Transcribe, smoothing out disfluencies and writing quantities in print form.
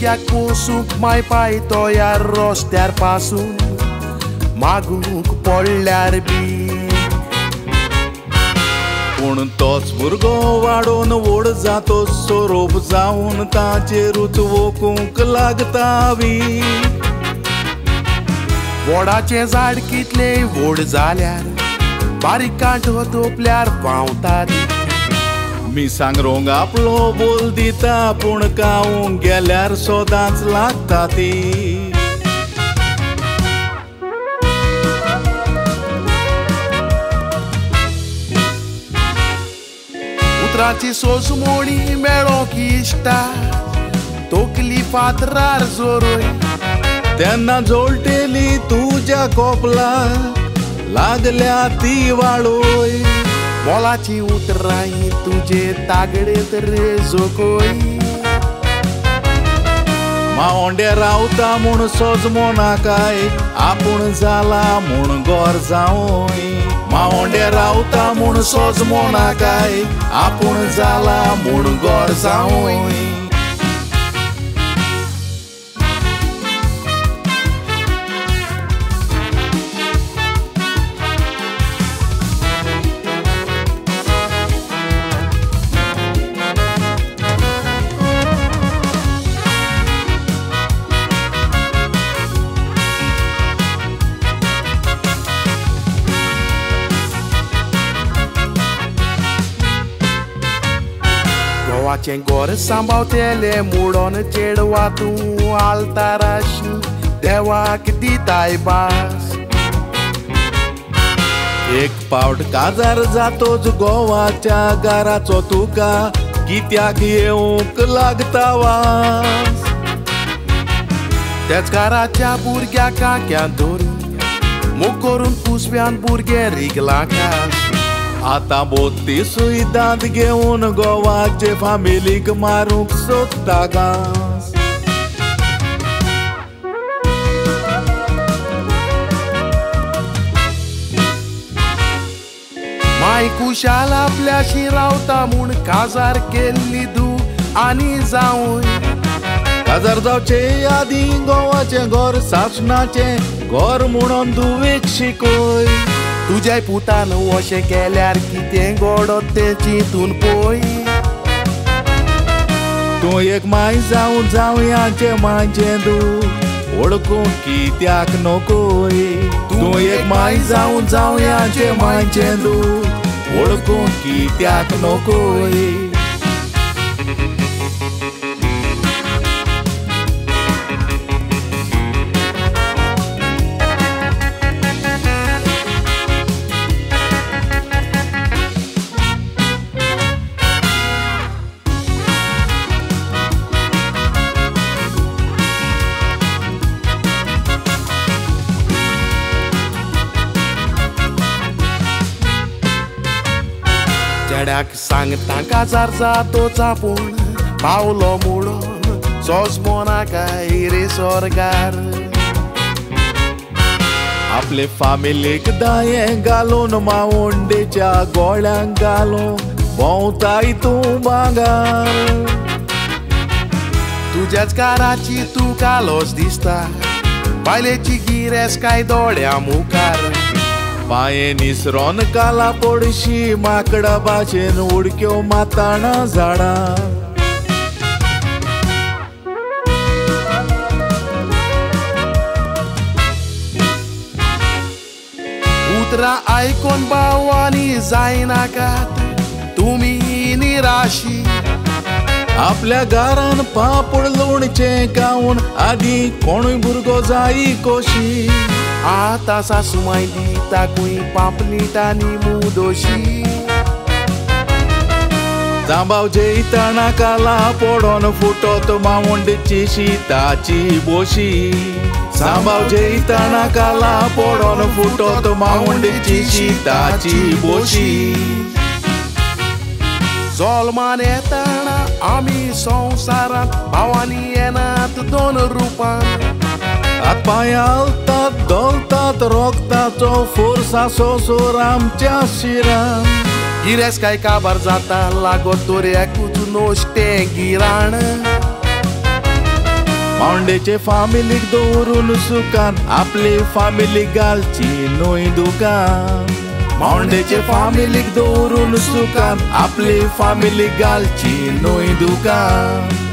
भुरग्याक पोसूंक माय पायतो या रस्त्यार पासून मागूंक पडल्यार बी पूण तोच भुरगो वाडोवन व्हड जातो सोरोप जावन ताचेरूच वोकूंक लागता बी वडाचें झाड कितलें व्हड जाल्यार बारीक कांटो तोपल्यार पावता ती मिसांग रोंग आपलो बोल दिता पूण कावूंक गेल्यार सोदांच लागता ती उतराची सोसमोणी मेळोंक इश्टा तोकली फातरार जोरोय तेन्ना जोडटेली तुज्या कोपलाक लागल्या ती वाळोय मोलाची उतराई तुजे तागडेत रे जोकोय मावंडे रावता म्हूण सोजमो नाकाय आपूण जाला म्हूण गोर जावोय मावंडे रावता म्हूण सोजमो नाकाय आपूण जाला म्हूण गोर जावोय गोवाचें गोर सांबाळतेले मुडोन चेडवा तूं आलताराशी देवाक दिताय बास एक पावट काजार जातोच गोवाच्या गाराचो तुका कित्याक येवंक लागता वास तेच घराच्या भुरग्याक कांक्यान धरून मोग करून पुसप्यान भुरगे रिगला कास आतां बोत्ती सुयदांत घेवन गोवाचे फामिलीक मारूंक सोदता घास माय कुशाल आपल्याशी रावता म्हूण काजार केल्ली धू आनी जावूय काजार जावचे आदी गोवाचें गोर सासणाचें गोर म्हणून धुवेक शिकोय तुज्या पुतान अशें केल्यार कितें घडत तें चिंतून पळय तूं एक माय जावं जावयाचें मांचें दूख ओळखूंक कित्याक नकोय तूं एक माय जावं जावयाचें मांचें दूख ओळखूंक कित्याक नकोय चेड्याक सांगता काजार जातोच आपूण पावलो मुडोन सोजमो नाकाय रे सोरगार आपले फामिलीक दायें घालून मावंडेच्या गोळ्यांक घालून भोंवताय तूं भांगार तुज्याच काराची तूं कालोस दिसता बायलेची गिरेस्काय दोळ्या मुखार पांये निसरोन काला पडशी माकडा भाशेन उडक्यो माताणा झाडां उतरां आयकोन भावानी जायनाकात तुमी निराशी आपल्या घरान पापड लोणचें खावन आदी कोणूय भुरगो जायी कोशी आतां सासू माय दिताकूय पापलीट आनी मुदोशी जांबाव जेयताना काला पडोन फुटोत मावंडेची शीताची बोशी जांबाव जेयताना काला पडोन फुटोत मावंडेची शीताची बोशी जोल्मान येताना आमी संवसारांत भावानी येनात दोन रुपान हातपांय हालतात दोलतात रोगताचो फोर्साचो सोर आमच्या शिरान गिरेस्काय काबार जाता लागो तोऱ्याकूच नोश्टें गिराण मावंडेचे फामिलीक दवरून सुकान आपली फामिली घालची न्हय दुकान मावंडेचे फामिलीक दवरून सुकान आपली फामिली घालची न्हय दुकान